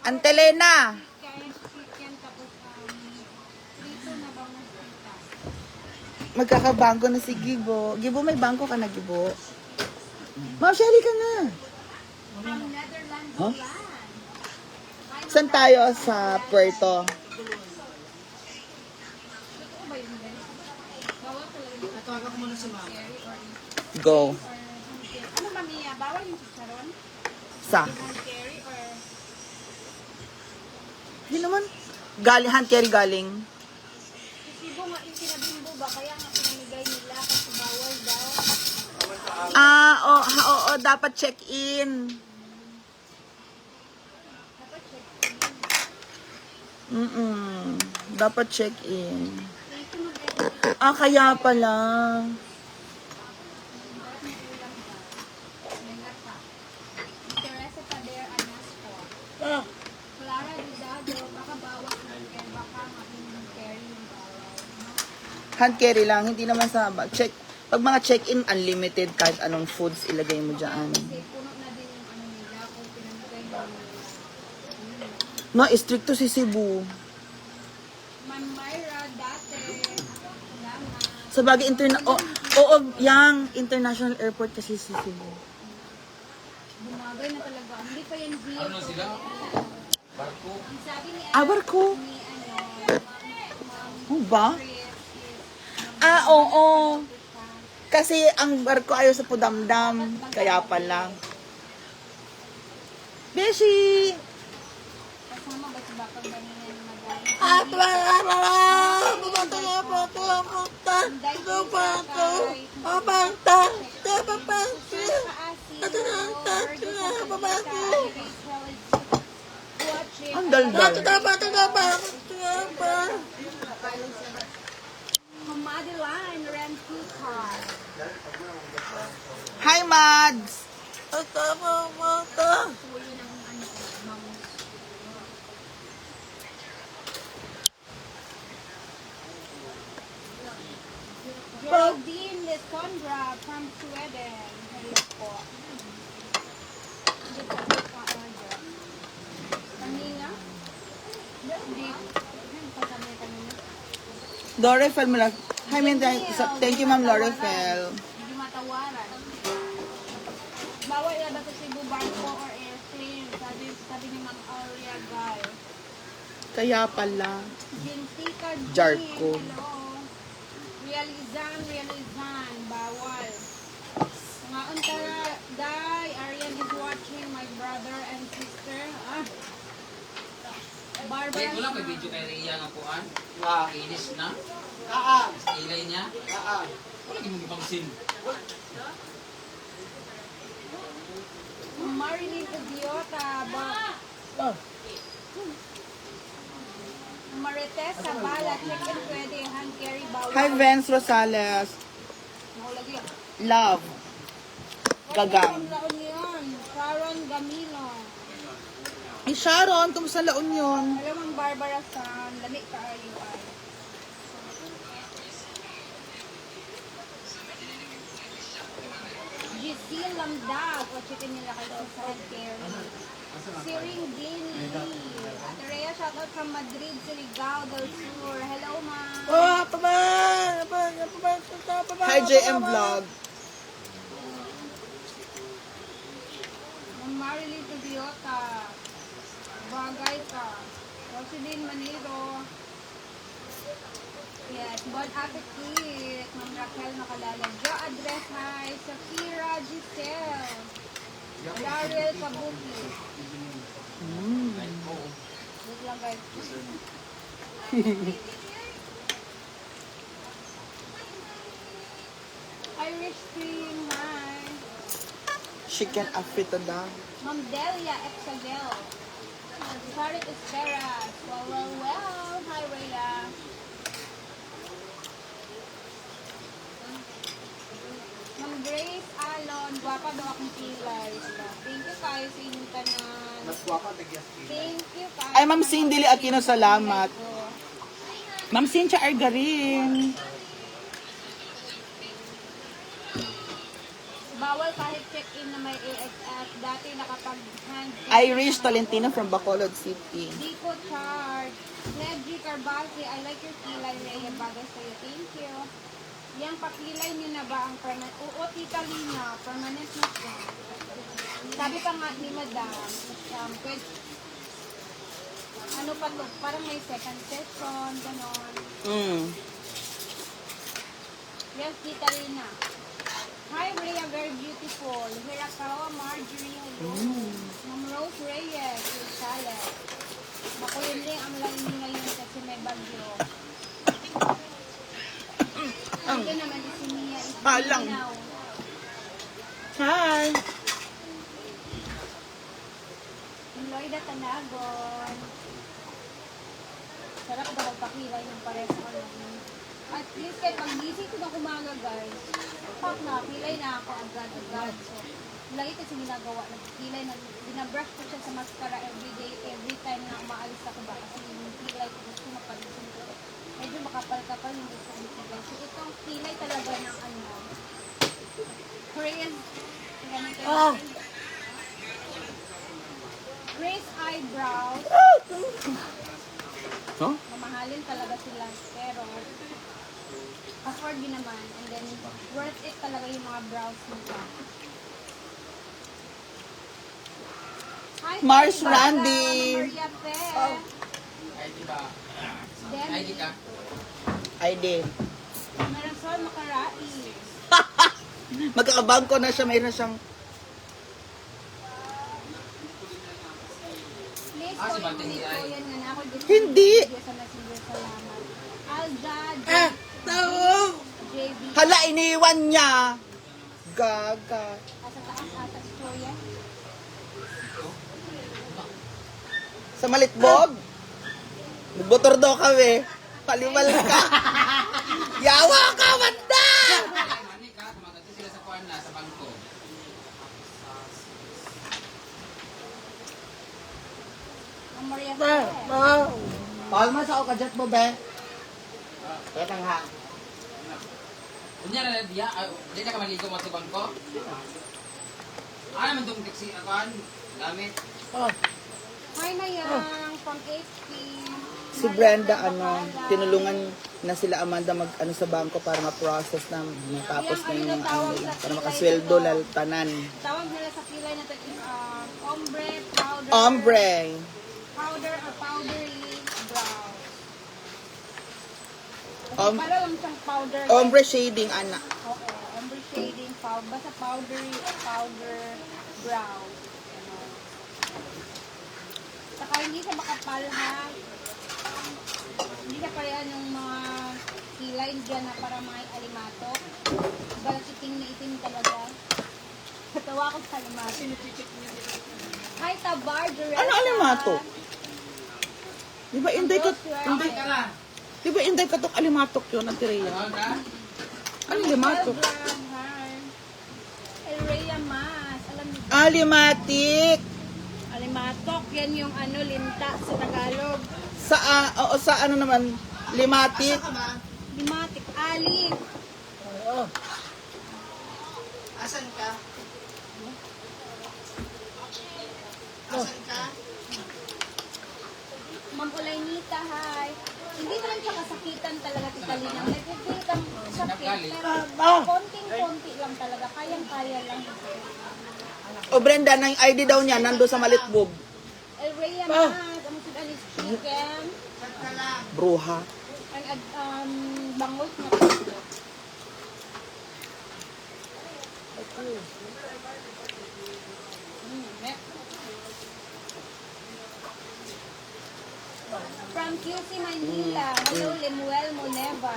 Antelena. Chicken tapos prito na bangus pita. Magkakabangko na si Gibo. Gibo, may bangko ka na, Gibo. Ma'am, Sherry ka na. From Netherlands Huh? land. Saan tayo sa Puerto? Totoo ba yun guys? Bawal talaga yung Tawag ko muna si mama. curry or Go. ano mamiya? Bawal yung chicharon? Sa? Curry or Hindi naman. Hand carry galing. Sibo nga yung sinabimbo ba? Kaya nga pinamigay nila kasi bawal daw. Oo, dapat check-in. Dapat check. Dapat check-in. Ito mag-edit. Kaya pala. Teresa Pader Anasco. Clara Didado, baka bawal na yan. Baka maging carry yung bawal. Hand carry lang, hindi naman sa check. Pag mga check-in, unlimited kahit anong foods ilagay mo dyan. Kasi puno na din yung ano nila kung pinamigay nila. No, stricto si Cebu. Ma'am Myra, dati. Salamat. Sa bagay, yang international airport kasi si Cebu. Bumagay na talaga. Hindi pa yan view. Ano sila? Barko? Ang sabi ni Barko? ni Oh ba? Chris is Oo. Kasi ang barko ayaw sa Pudamdam. Kaya pala. Beshi! kasama ba si Bakang ganyan na Ang daldal. Madeline Renty Car. Hi, Mads! Tuloy ng ano, mga Geraldine Lesondra from Sweden. Hello po. Hindi po ako pa-order. Kanina? Hindi. Kasama kanina. Lorefel mo lang. Hi, thank you, Ma'am Lorefel. Hindi matawaran. Bawal na ba sa Cebu Barco or airplane? Sabi ni Ma'am Aurea Guy. Kaya pala. Jentika G. Jarko. Hello. Realizan. Bawal. Mga untara, Day, Arian is watching, my brother and sister. Barbara. Wait, wala may video kay Rhea nga puan. Inis na. Ilay niya. Wala yung mga pangsin. Marilyn Idiota. Marites Sabala. Chicken pwede. Hand carry bawal. Hi, Vince Rosales. Nakulagi. Love. Gagang. Laon yun. Sharon Gamino. Ay, Sharon, kumusta laon yun? Alam ang Barbara San. Lami ka ayo ay. Giselle Lamdag. O chicken nila kayo sa hand carry. Siring Dini. Ate Rhea, shoutout from Madrid, Surigao del Sur. Hello, ma'am. Hi, JM Vlog. Ma'am Marilyn Idiota. Bagay ka. Rosalyn Maniro. Yes, bon appetit. Ma'am Raquel Makalala. Jo Address, hi. Safira Giselle. Daryl Kabuki. Wait lang guys. Irish cream, hi. Chicken afritada. Ma'am Delia Exagel. Sarit Esperas. Well. Hi, Rhea. Ma'am Grace Alon. Gwapa daw akong pilay. Thank you kayo sa inyong tanan. Mas guwapa tagyas Thank you kayo. Ay, Ma'am Cindy Aquino, salamat. Ma'am Cynthia Argarin. bawal kahit check-in na may AXS. Dati nakapag-hand. Irish Tolentino from Bacolod City. Di ko charge. Nedgy Carbasi, I like your kilay, Rhea. Bagay sa'yo. Thank you. Yang pakilay niyo na ba ang permanent? Oo, Tita Lina. Permanent na siya. Sabi pa nga ni Madam, pwede, ano pa to? Parang may second session, ganon. Yes, Tita Lina. Hi, Rhea, very beautiful. Hirakawa, Marjorie, hello. Ma'am Rose Reyes, your salad. Makulimling ang lalim ngayon kasi may bagyo. Ito naman si Mia, Palang. Hi. Lloyda Tanagon. Sarap daw magpakilay ng pares sa kalang. At least kahit pag-gising ko ng umaga, guys, pag nakapilay na ako agad-agad. So, lagi kasi ginagawa. Nagpilay na, binabrush ko siya sa mascara everyday, every time na umaalis ako ba. Kasi yung pilay ko gusto mapagising ko. Medyo makapal-kapal yung gusto kong pilay. So, itong pilay talaga ng ano, Korean, ganito yung Grace eyebrows. Huh? Mamahalin talaga sila. Pero, afford din naman. And then, worth it talaga yung mga brows nila. Hi, Mars Maria Randy. Maria Pe. Ay, di ba? Then, Ay, di ka. ID. Marisol Macarais. Magkakabangko na siya. Mayroon siyang... Please, Ah, si po, Martin hindi ay. po yan nga na ako. Hindi. Sa Messenger, salamat. Alja, JB. Hala, iniwan niya. Gaga. Sa taas ata, Stoya. Sa Malitbog. Nagbotor daw kami. Paliwal ka. Yawa ka, Wanda! Mani ka, tumatati sila sa kuwan na, sa bangko. Ang Maria Pe. Palma sa ako kadyat mo, be. Petang ha. Unya na diya, di na ka maligo mo sa bangko? Ano naman itong taxi, akuan? Gamit? Hi na yang from HP. Si Brenda, tinulungan na sila Amanda mag sa bangko para ma-process na matapos na yung nila. Para makasweldo laltanan. Tawag nila sa kilay na ito is ombre powder. Ombre. Powder or powdery brow. Om- Para lang siyang powder. Ombre shading, anak. Okay, ombre shading, basta powdery or powder brow. Ganun. Saka hindi siya makapal ha. Hindi siya parehan yung mga kilay dyan na para mga alimato. Balang itim na itim talaga. Natawa ko sa alimato. Hi, Tabar, Duresa. Ano alimato? Di ba inday ka, Kamay ka na! di ba inday ka tong alimatok yun, ang tireya? Ano ka? Ano alimatok? El Rhea Mas. Alam niyo ba? Alimatik! Alimatok, yan yung ano, linta sa Tagalog. Sa ano naman, limatik. Limatik, ali. Asan ka? Asan ka? Ma'am Olaynita, hi. Hindi naman siya kasakitan talaga, Tita Lina. Nag-feel kang sakit, pero konting-konti lang talaga. Kayang-kaya lang. O Brenda, na yung ID daw niya, nando sa Malitbog. El Rhea Mas, ang sud alis chicken. Bruha. Ang bangos na From QC Manila, hello Lemuel Moneva.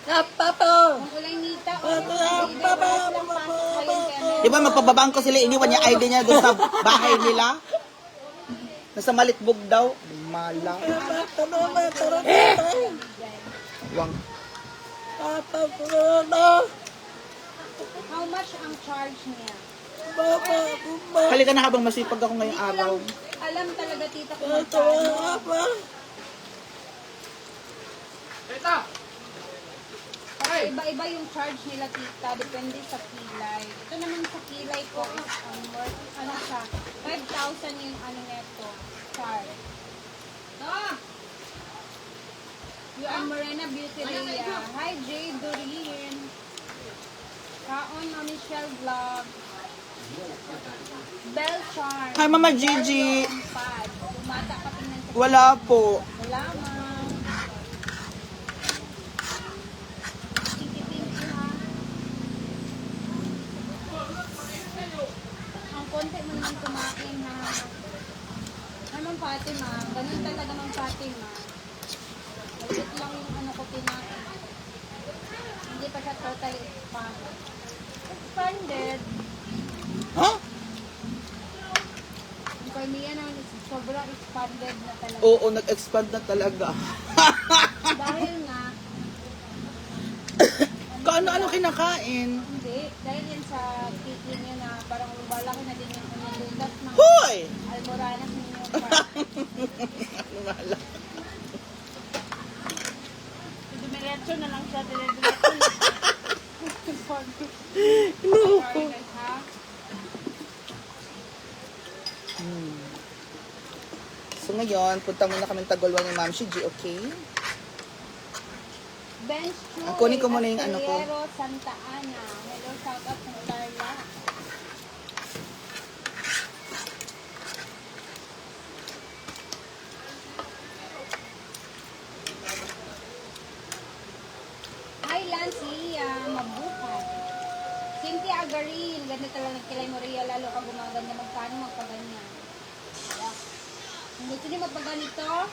Ang ulay nita, Di ba magpababangko sila, iniwan niya ID niya doon sa bahay nila? Nasa Malitbog daw. Mala. Wang. How much ang charge niya? Halika na habang masipag ako ngayong Hindi ko araw. lang alam talaga tita kung magkano. Ito! Ay! iba-iba yung charge nila, tita. Depende sa kilay. Ito naman sa kilay ko is, worth, ano siya, 5,000 yung ano neto, charge. You are Morena Beauty Rhea. Hi, Jay Doreen. Kaon, Mami Michelle Vlog. Bell Charm. Hi, Mama Gigi. Pad. Lumata ka tingnan sa... Wala po. Salamat. Thank you, ha. Ang konti mo naman kumain, ha. Ay, Ma'am Fatima. Ganun talaga, Ma'am Fatima. Maliit lang yung ano ko pinain. Hindi pa siya totally expanded. Expanded. Ha? Yung kay Mia naman is sobrang expanded na talaga. Oo, nag-expand na talaga. Dahil nga, Kaano-ano kinakain? hindi. Dahil yan sa kidney niya na parang lumalaki na din yung lutas ng Hoy! almoranas ninyo. Lumala. Dumiretso na lang siya. Diretso na. Loko. Sorry guys, ha? So ngayon, punta muna kami Tagolwa ni Ma'am Shiji, okay? Bench Chuy, Kunin ko muna yung ano ko. Astillero, Santa Ana. Hello, shout out ng Darla. Hi, Lancia. Mabuhay. Cynthia Agarin. Ganito lang nagkilay mo Ria. Lalo ka gumaganda. Magkano magpaganyan? Kung gusto niyo magpaganito,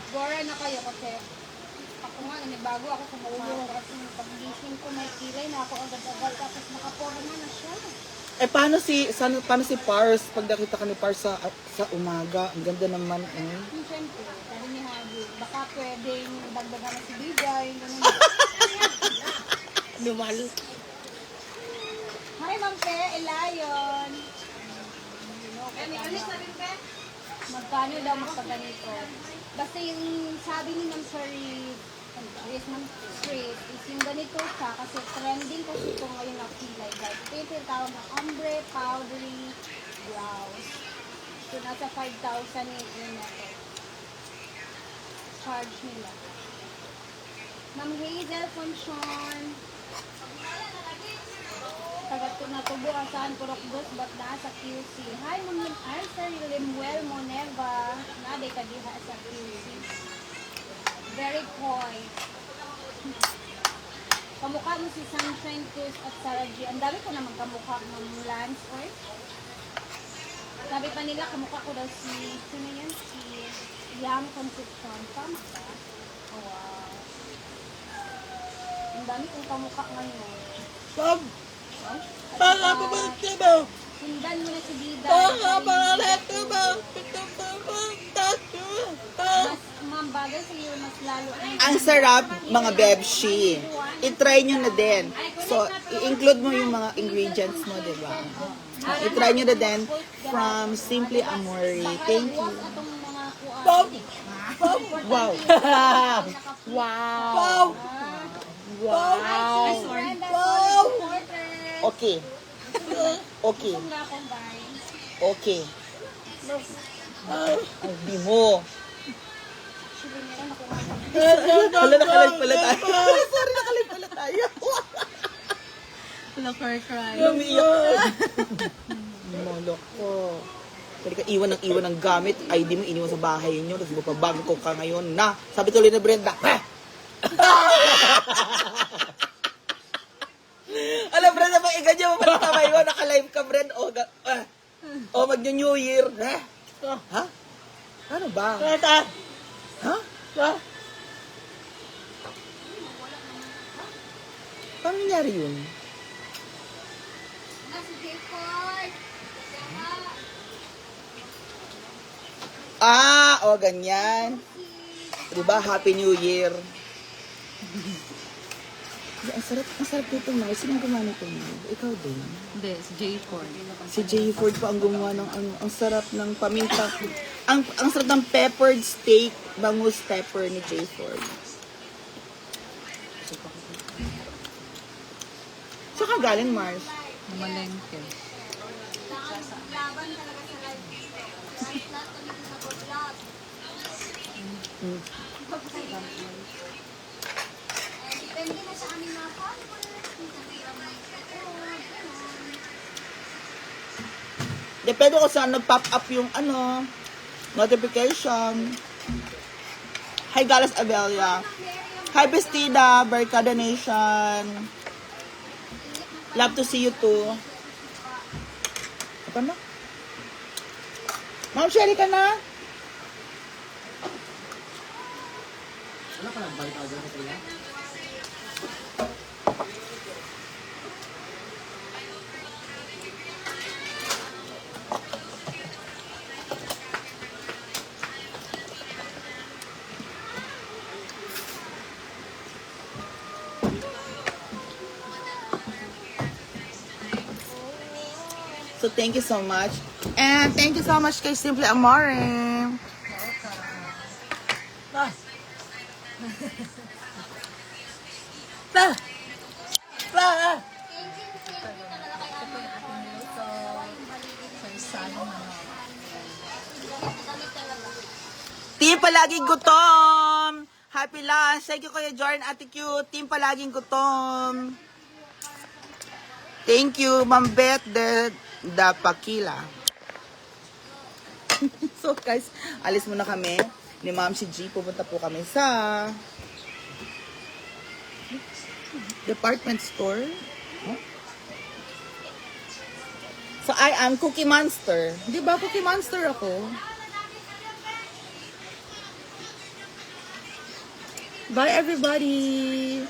Gora na kayo kasi ako nga, nanibago ako sa ulo kasi pag-gising ko may kilay na ako agad-agad tapos nakaporma na siya. Eh, paano si Pars? Pag nakita ka ni Pars sa umaga, ang ganda naman. Siyempre, sabi ni Haji, baka pwedeng dagdagan na si Bigay, ganun. Lumal. Hi, Ma'am Pe, Elayon. Magkano daw magpaganito? Basta yung sabi ni Ma'am Sari, yes, Ma'am Street, is yung ganito siya kasi trending kasi ito ngayon na kilay guys. Ito yung tinatawag na ombre, powdery, brows. So, nasa 5,000 yung method. Charge nila. Ma'am Hazel Fonchon. Tagat na tubo asahan Purokdos ba't naa sa QC. Hi, Ma'am Arthur Limuel Moneva. Naday ka diha sa QC. Very coy. Kamukha mo si Sunshine Cruz at Sarah G. Ang dami ko naman kamukha ng Lance, oy. Sabi pa nila kamukha ko daw si, sino yan? Si Yam Concepcion. Tama ba? Oh, wow. Ang dami kong kamukha ngayon. Bob! At mo! sundan mo na si Dida. Mas mambagal sa iyo, mas lalo. Ang sarap, mga bebshi. I-try nyo na din. So, i-include mo yung mga ingredients mo, di ba? I-try nyo na din from Simply Amore. Thank you. Atong mga kuan. Bob! Wow! Wow! Wow! Wow! Okay. Okay. Okay. Ay, di mo. Hala, nakalive pala tayo. Sorry, nakalive pala tayo. Look her cry. Lumiyak. Molok ko. Pwede ka iwan ng gamit. ID mo iniwan sa bahay niyo. Tapos mapabangko ka ngayon na. Sabi tuloy na Brenda. Alam, Brenda, pag iganyan mo pala kamay mo, naka-live ka, Brenda. O, mag-New Year. Ha? Ano ba? Ha? Paano nangyari yun? Ganyan. Diba? Happy New Year. Ang sarap dito, Mars. Sinong gumawa nito, Mars? Ikaw din. Hindi, si J4. Si J. Ford pa ang gumawa ng ano. Ang sarap ng paminta. Ang sarap ng peppered steak, bangus pepper ni J. Ford. Saka galing, Mars. Malengke. Laban talaga sa live. Kahit lahat kami pinag-vlog. Depende na sa aming mga followers. Minsan sila may support. Depende kung saan nag-pop up yung ano, notification. Hi, Galas Abelia. Hi, Bestida, Barkada Nation. Love to see you too. Apa na? Ma'am Sherry ka na? Ano ka nagbalik ka dyan sa kanya? So, thank you so much. And thank you so much kay Simply Amore. Ah! Ah! Ah! Team palaging gutom. Happy lunch. Thank you, Kuya Jordan, Ate Q. Team palaging gutom. Thank you, Ma'am Beth the Pakila. So guys, alis muna kami ni Ma'am si G. Pupunta po kami sa department store. Huh? So I am Cookie Monster. Di ba Cookie Monster ako? Bye everybody!